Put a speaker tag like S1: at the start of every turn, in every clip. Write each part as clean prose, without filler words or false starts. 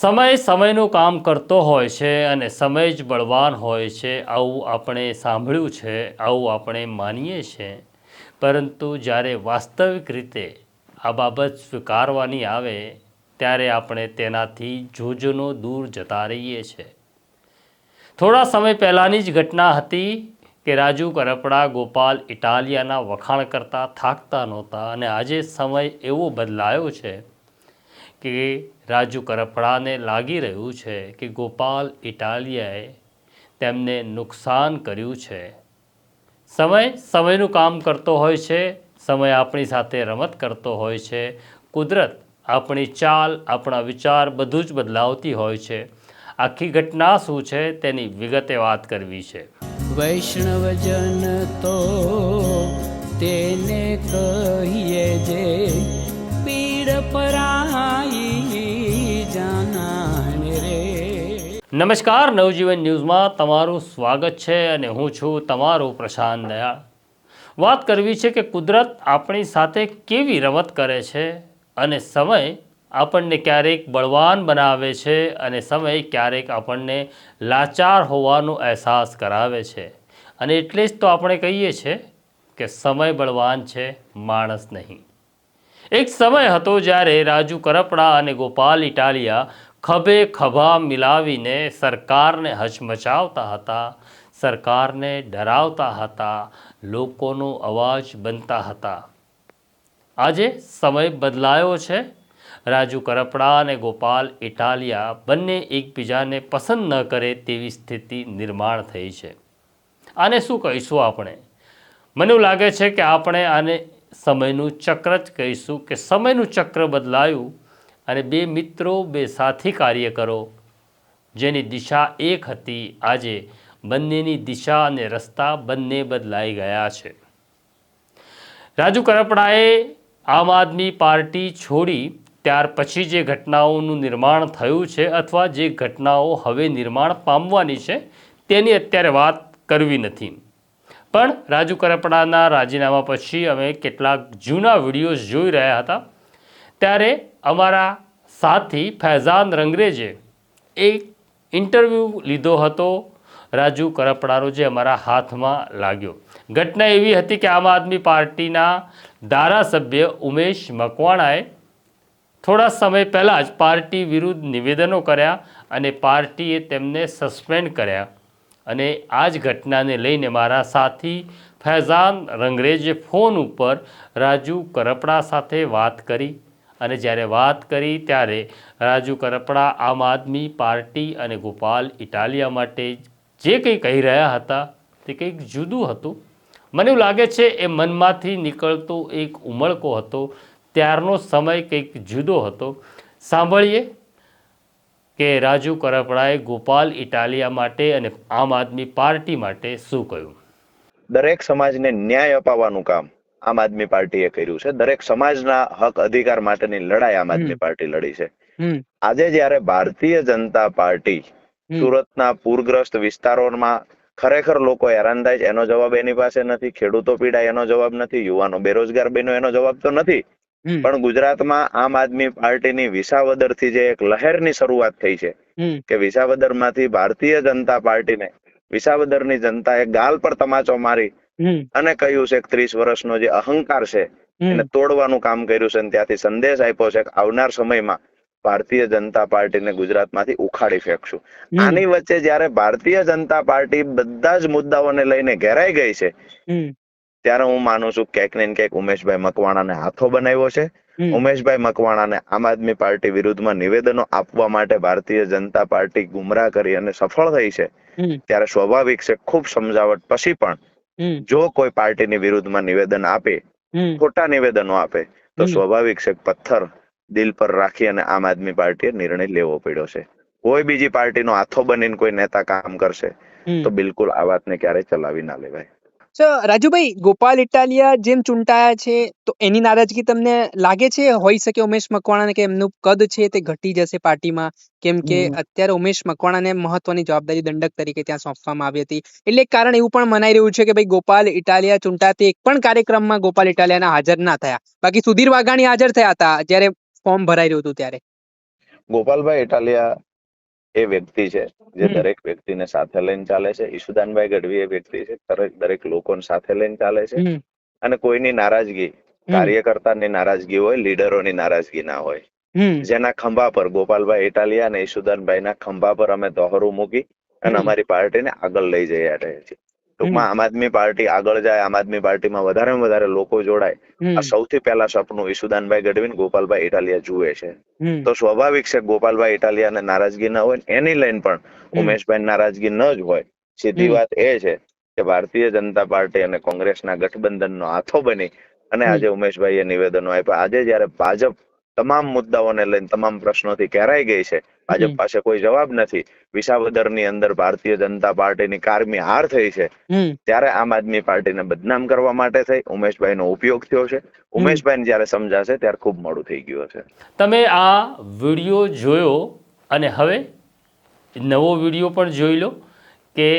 S1: સમય સમયનું કામ કરતો હોય છે અને સમય જ બળવાન હોય છે, આવું આપણે સાંભળ્યું છે, આવું આપણે માનીએ છીએ. પરંતુ જ્યારે વાસ્તવિક રીતે આ બાબત સ્વીકારવાની આવે ત્યારે આપણે તેનાથી જોજનો દૂર જતા રહીએ છીએ. થોડા સમય પહેલાંની જ ઘટના હતી કે રાજુ કરપડા ગોપાલ ઇટાલિયાના વખાણ કરતા થાકતા નહોતા અને આજે સમય એવો બદલાયો છે કે રાજુ કરપડાને લાગી રહ્યું છે કે ગોપાલ ઇટાલિયાએ તેમને નુકસાન કર્યું છે. સમય સમયનું કામ કરતો હોય છે, સમય આપણી સાથે રમત કરતો હોય છે, કુદરત આપણી ચાલ, આપણા વિચાર બધું જ બદલાવતી હોય છે. આખી ઘટના શું છે તેની વિગતે વાત કરવી છે.
S2: વૈષ્ણવજન તો તેને કહીએ જે પીડ પરાઈ જાનાને રે.
S1: નમસ્કાર, નવજીવન ન્યૂઝમાં તમારું સ્વાગત છે અને હું છું તમારો પ્રશાંત દયાળ. વાત કરવી છે કે કુદરત આપણી સાથે કેવી રમત કરે છે અને સમય આપણને ક્યારેક બળવાન બનાવે છે અને સમય ક્યારેક આપણને લાચાર હોવાનો અહેસાસ કરાવે છે. અને એટલે જ તો આપણે કહીએ છીએ કે સમય બળવાન છે, માણસ નહીં. એક સમય હતો જ્યારે રાજુ કરપડા અને ગોપાલ ઇટાલિયા ખભે ખભા મિલાવીને સરકારને હચમચાવતા હતા, સરકારને ડરાવતા હતા, લોકોનો અવાજ બનતા હતા. આજે સમય બદલાયો છે. રાજુ કરપડા અને ગોપાલ ઇટાલિયા બંને એકબીજાને પસંદ ન કરે તેવી સ્થિતિ નિર્માણ થઈ છે. આને શું કહીશું આપણે? મને એવું લાગે છે કે આપણે આને સમયનું ચક્ર જ કહીશું કે સમયનું ચક્ર બદલાયું અને બે મિત્રો, બે સાથી કાર્યકરો જેની દિશા એક હતી, આજે બંનેની દિશા અને રસ્તા બંને બદલાઈ ગયા છે. રાજુ કરપડાએ આમ આદમી પાર્ટી છોડી ત્યાર પછી જે ઘટનાઓનું નિર્માણ થયું છે અથવા જે ઘટનાઓ હવે નિર્માણ પામવાની છે તેની અત્યારે વાત કરવી નથી. પણ રાજુ કરપડાના રાજીનામા પછી અમે કેટલાક જૂના વિડીયોઝ જોઈ રહ્યા હતા ત્યારે અમારા સાથી ફૈઝાન રંગરેજે એક ઇન્ટરવ્યૂ લીધો હતો રાજુ કરપડાનો, જે અમારા હાથમાં લાગ્યો. ઘટના એવી હતી કે આમ આદમી પાર્ટીના ધારાસભ્ય ઉમેશ મકવાણાએ થોડા સમય પહેલાં જ પાર્ટી વિરુદ્ધ નિવેદનો કર્યા અને પાર્ટીએ તેમને સસ્પેન્ડ કર્યા. અને આ જ ઘટનાને લઈને મારા સાથી ફૈઝાન રંગરેજે ફોન ઉપર રાજુ કરપડા સાથે વાત કરી અને જ્યારે વાત કરી ત્યારે રાજુ કરપડા આમ આદમી પાર્ટી અને ગોપાલ ઇટાલિયા માટે જે કંઈ કહી રહ્યા હતા તે કંઈક જુદું હતું. મને એવું લાગે છે એ મનમાંથી નીકળતો એક ઉમળકો હતો, ત્યારનો સમય કંઈક જુદો હતો. સાંભળીએ કે રાજુ કરપડાએ ગોપાલ ઇટાલિયા માટે અને આમ આદમી પાર્ટી માટે શું કહ્યું.
S3: દરેક સમાજને ન્યાય અપાવવાનું કામ આમ આદમી પાર્ટીએ કર્યું છે. દરેક સમાજના હક અધિકાર માટેની લડાઈ આમ આદમી પાર્ટી લડી છે. આજે જ્યારે ભારતીય જનતા પાર્ટી સુરતના પૂરગ્રસ્ત વિસ્તારોમાં ખરેખર લોકો હેરાન થાય છે એનો જવાબ એની પાસે નથી, ખેડૂતો પીડાય એનો જવાબ નથી, યુવાનો બેરોજગાર બન્યો એનો જવાબ તો નથી. પણ ગુજરાતમાં આમ આદમી પાર્ટીની વિસાવદરથી જે એક લહેરની શરૂઆત થઈ છે કે વિસાવદરમાંથી ભારતીય જનતા પાર્ટીને વિસાવદરની જનતાએ ગાલ પર તમાચો મારી અને કહ્યું છે કે 30 વર્ષનો જે અહંકાર છે એને તોડવાનું કામ કર્યું છે અને ત્યાંથી સંદેશ આપ્યો છે કે આવનાર સમયમાં ભારતીય જનતા પાર્ટીને ગુજરાતમાંથી ઉખાડી ફેંકશું. આની વચ્ચે જ્યારે ભારતીય જનતા પાર્ટી બધા જ મુદ્દાઓને લઈને ઘેરાઈ ગઈ છે ત્યારે હું માનું છું ક્યાંક ને ક્યાંક ઉમેશભાઈ મકવાણાને હાથો બનાવ્યો છે. ઉમેશભાઈ મકવાણાને આમ આદમી પાર્ટી વિરુદ્ધમાં નિવેદનો આપવા માટે ભારતીય જનતા પાર્ટી ગુમરાહ કરી અને સફળ થઈ છે. ત્યારે સ્વાભાવિક છે ખૂબ સમજાવટ પછી પણ જો કોઈ પાર્ટીની વિરુદ્ધમાં નિવેદન આપે, ખોટા નિવેદનો આપે, તો સ્વાભાવિક છે પથ્થર દિલ પર રાખી અને આમ આદમી પાર્ટીએ નિર્ણય લેવો પડ્યો છે. કોઈ બીજી પાર્ટીનો હાથો બનીને કોઈ નેતા કામ કરશે તો બિલકુલ આ વાતને ક્યારેય ચલાવી ના લેવાય.
S4: રાજુભાઈ, ગોપાલ ઇટાલિયા જેમ ચૂંટાયા છે તો એની નારાજગી તમને લાગે છે હોઈ શકે ઉમેશ મકવાણાને કે એમનું કદ છે તે ઘટી જશે પાર્ટીમાં? કેમ કે અત્યારે ઉમેશ મકવાણાને મહત્વની જવાબદારી દંડક તરીકે ત્યાં સોંપવામાં આવી હતી, એટલે એક કારણ એવું પણ મનાઈ રહ્યું છે કે ભાઈ ગોપાલ ઇટાલિયા ચૂંટાતે એક પણ કાર્યક્રમમાં ગોપાલ ઇટાલિયાના હાજર ના થયા. બાકી સુધીર વાઘાણી હાજર થયા હતા જ્યારે ફોર્મ ભરાઈ રહ્યું હતું ત્યારે.
S3: ગોપાલભાઈ ઇટાલિયા એ વ્યક્તિ છે જે
S4: હમ.
S3: દરેક વ્યક્તિને સાથે લઈને ચાલે છે. ઈશુદાનભાઈ ગઢવી એ વ્યક્તિ છે દરેક લોકોને સાથે લઈને ચાલે છે.
S4: હમ.
S3: અને કોઈની નારાજગી,
S4: હમ.
S3: કાર્યકર્તાની નારાજગી હોય, લીડરોની નારાજગી ના હોય.
S4: હમ.
S3: જેના ખંભા પર ગોપાલભાઈ ઇટાલિયા અને ઈશુદાનભાઈના ખંભા પર અમે દોહરું મૂકી અને
S4: હમ.
S3: અમારી પાર્ટીને આગળ લઈ જઈ રહ્યા છીએ. ટૂંકમાં આમ આદમી પાર્ટી આગળ જાય, આમ આદમી પાર્ટીમાં વધારેમાં વધારે લોકો જોડાય, આ સૌથી પહેલા સપનું ઈશુદાનભાઈ ગઢવી ને ગોપાલભાઈ ઇટાલિયા જુએ છે. તો સ્વાભાવિક છે ગોપાલભાઈ ઇટાલિયાને નારાજગી ન હોય ને એની લઈને પણ ઉમેશભાઈ નારાજગી ન જ હોય. સીધી વાત એ છે કે ભારતીય જનતા પાર્ટી અને કોંગ્રેસના ગઠબંધનનો હાથો બની અને આજે ઉમેશભાઈએ નિવેદનો આપ્યા. આજે જયારે ભાજપ તમામ મુદ્દાઓને લઈને તમામ પ્રશ્નોથી ઘેરાઈ ગઈ છે, ભાજપ પાસે કોઈ જવાબ નથી, વિસાવદરની અંદર ભારતીય જનતા પાર્ટીની કારમી હાર થઈ છે, ત્યારે આમ આદમી પાર્ટીને બદનામ કરવા માટે થઈ ઉમેશભાઈનો ઉપયોગ થયો છે. ઉમેશભાઈને જયારે સમજાશે ત્યારે ખૂબ મોડું થઈ ગયું છે.
S1: તમે આ વિડીયો જોયો અને હવે નવો વિડીયો પણ જોઈ લો કે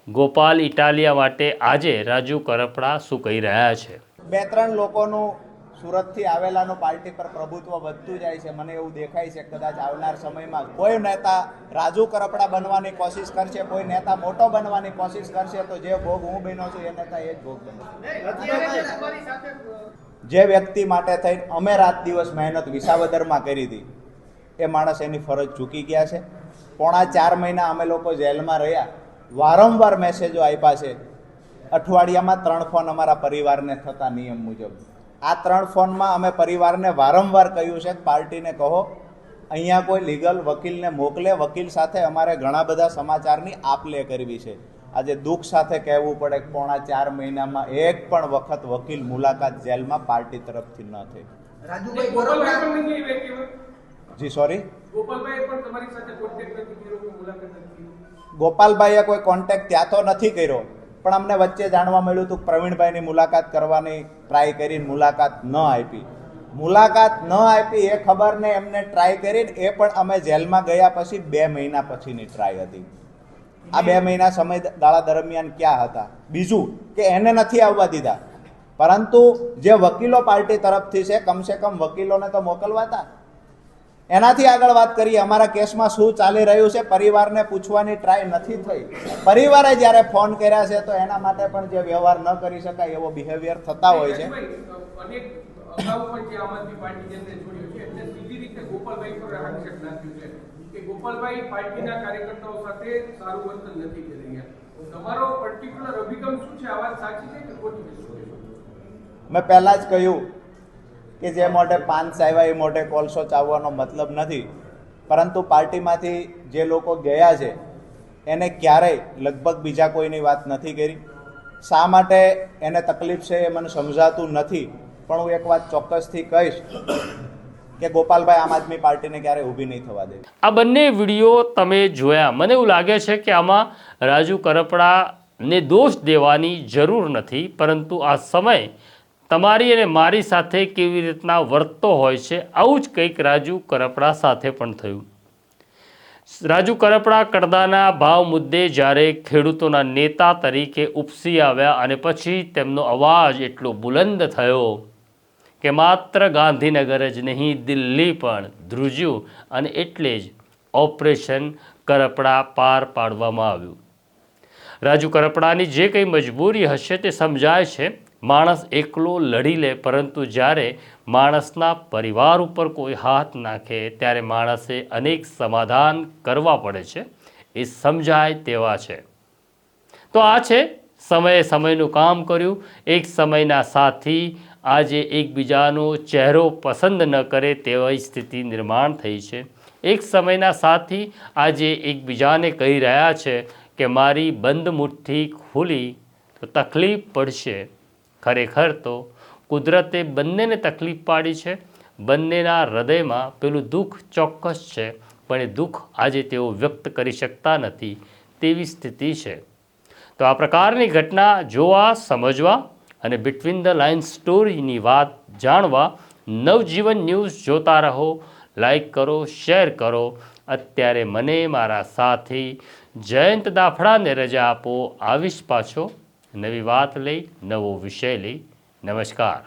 S1: ગોપાલ ઇટાલિયા માટે આજે રાજુ કરપડા શું કહી રહ્યા છે.
S5: 2-3 લોકોનું સુરતથી આવેલાનું પાર્ટી પર પ્રભુત્વ વધતું જાય છે. મને એવું દેખાય છે કદાચ આવનાર સમયમાં કોઈ નેતા રાજુ કરપડા બનવાની કોશિશ કરશે, કોઈ નેતા મોટો બનવાની કોશિશ કરશે તો જે ભોગ હું બન્યો છું એ નેતા એ જ ભોગ બનશે. જે વ્યક્તિ માટે થઈને અમે રાત દિવસ મહેનત વિસાવદરમાં કરી હતી એ માણસ એની ફરજ ચૂકી ગયા છે. 4.5 મહિના અમે લોકો જેલમાં રહ્યા, વારંવાર મેસેજો આપ્યા છે. અઠવાડિયામાં 3 ફોન અમારા પરિવારને થતા નિયમ મુજબ. આ 3 ફોનમાં અમે પરિવારને વારંવાર કહ્યું છે કે પાર્ટીને કહો અહીંયા કોઈ લીગલ વકીલને મોકલે, વકીલ સાથે અમારે ઘણા બધા સમાચારની આપ લે કરવી છે. આજે દુઃખ સાથે કહેવું પડે કે 4.5 મહિનામાં એક પણ વખત વકીલ મુલાકાત જેલમાં પાર્ટી તરફથી ન થઈ. જી સોરી, ગોપાલભાઈએ કોઈ કોન્ટેક્ટ ત્યાં તો નથી કર્યો, પણ અમને વચ્ચે જાણવા મળ્યું હતું પ્રવીણભાઈની મુલાકાત કરવાની ટ્રાય કરીને મુલાકાત ન આપી. મુલાકાત ન આપી એ ખબર ને એમને ટ્રાય કરીને એ પણ અમે જેલમાં ગયા પછી 2 મહિના પછીની ટ્રાય હતી. આ 2 મહિના સમયગાળા દરમિયાન ક્યાં હતા? બીજું કે એને નથી આવવા દીધા, પરંતુ જે વકીલો પાર્ટી તરફથી છે કમસે કમ વકીલોને તો મોકલવા હતા. એનાથી આગળ વાત કરીએ, અમારા કેસમાં શું ચાલી રહ્યું છે પરિવારને પૂછવાની ટ્રાય નથી થઈ. પરિવારે જ્યારે ફોન કર્યા છે તો એના માટે પણ જે વ્યવહાર ન કરી શકાય એવો બિહેવિયર થતા હોય છે.
S6: ગોપાલભાઈ પાર્ટીના કાર્યકર્તાઓ સાથે સારું વર્તન નથી કરી રહ્યા. તમારો પર્ટિક્યુલર અભિગમ શું છે? આ વાત સાચી છે કે ખોટી છે?
S5: મેં પહેલા જ કહ્યું કે જે મોઢે પાન ચાવ્યા એ મોઢે કોલસો ચાવવાનો મતલબ નથી, પરંતુ પાર્ટીમાંથી જે લોકો ગયા છે એને ક્યારેય લગભગ બીજા કોઈની વાત નથી કરી. શા માટે એને તકલીફ છે એ મને સમજાતું નથી, પણ હું એક વાત ચોક્કસથી કહીશ કે ગોપાલભાઈ આમ આદમી પાર્ટીને ક્યારેય ઊભી નહીં થવા દે.
S1: આ બંને વિડીયો તમે જોયા, મને એવું લાગે છે કે આમાં રાજુ કરપડાને દોષ દેવાની જરૂર નથી, પરંતુ આ સમય તમારી અને મારી સાથે કેવી રીતના વર્તતો હોય છે આવું જ કંઈક રાજુ કરપડા સાથે પણ થયું. રાજુ કરપડા કડદાના ભાવ મુદ્દે જ્યારે ખેડૂતોના નેતા તરીકે ઉપસી આવ્યા અને પછી તેમનો અવાજ એટલો બુલંદ થયો કે માત્ર ગાંધીનગર જ નહીં દિલ્હી પણ ધ્રુજ્યું અને એટલે જ ઓપરેશન કરપડા પાર પાડવામાં આવ્યું. રાજુ કરપડાની જે કંઈ મજબૂરી હશે તે સમજાય છે. માણસ એકલો લડી લે, પરંતુ જ્યારે માણસના પરિવાર ઉપર કોઈ હાથ નાખે ત્યારે માણસે અનેક સમાધાન કરવા પડે છે, એ સમજાય તેવા છે. તો આ છે સમયે સમયનું કામ કર્યું. એક સમયના સાથી આજે એકબીજાનો ચહેરો પસંદ ન કરે તેવી સ્થિતિ નિર્માણ થઈ છે. એક સમયના સાથી આજે એકબીજાને કહી રહ્યા છે કે મારી બંધ મુઠ્ઠી ખુલી તો તકલીફ પડશે. ખરેખર તો કુદરતે બંનેને તકલીફ પાડી છે. બંનેના હૃદયમાં પેલું દુઃખ ચોક્કસ છે, પણ એ દુઃખ આજે તેઓ વ્યક્ત કરી શકતા નથી તેવી સ્થિતિ છે. તો આ પ્રકારની ઘટના જોવા, સમજવા અને બિટવીન ધ લાઇન સ્ટોરીની વાત જાણવા નવજીવન ન્યૂઝ જોતા રહો. લાઈક કરો, શેર કરો. અત્યારે મને મારા સાથી જયંત દાફડાને રજા આપો. આવીશ પાછો નવી વાત લઈ, નવો વિષય લઈ. નમસ્કાર.